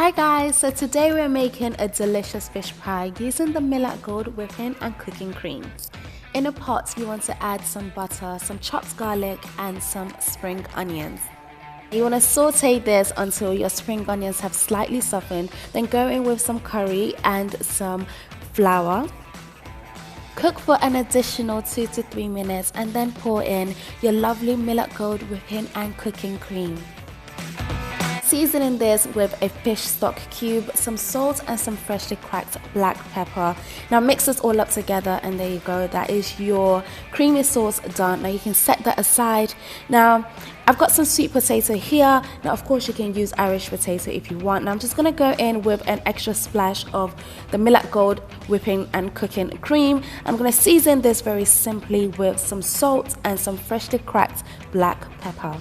Hi guys, so today we're making a delicious fish pie using the Millac Gold whipping and cooking cream. In a pot you want to add some butter, some chopped garlic and some spring onions. You want to saute this until your spring onions have slightly softened, then go in with some curry and some flour. Cook for an additional 2 to 3 minutes and then pour in your lovely Millac Gold whipping and cooking cream. Seasoning this with a fish stock cube, some salt and some freshly cracked black pepper. Now mix this all up together and there you go, that is your creamy sauce done. Now you can set that aside. Now I've got some sweet potato here. Now of course you can use Irish potato if you want. Now I'm just going to go in with an extra splash of the Millac Gold whipping and cooking cream. I'm going to season this very simply with some salt and some freshly cracked black pepper.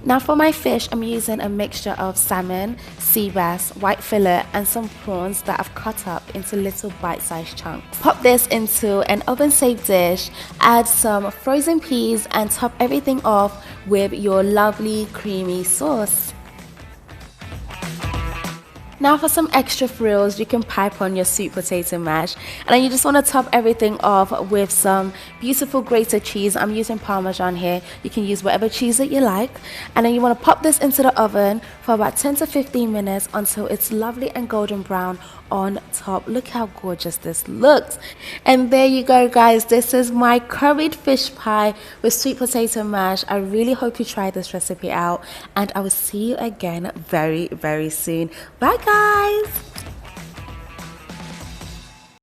Now for my fish, I'm using a mixture of salmon, sea bass, white fillet and some prawns that I've cut up into little bite-sized chunks. Pop this into an oven-safe dish, add some frozen peas and top everything off with your lovely creamy sauce. Now for some extra frills, you can pipe on your sweet potato mash and then you just want to top everything off with some beautiful grated cheese. I'm using Parmesan here. You can use whatever cheese that you like. And then you want to pop this into the oven for about 10 to 15 minutes until it's lovely and golden brown on top. Look how gorgeous this looks. And there you go guys, this is my curried fish pie with sweet potato mash. I really hope you try this recipe out and I will see you again very soon. Bye guys.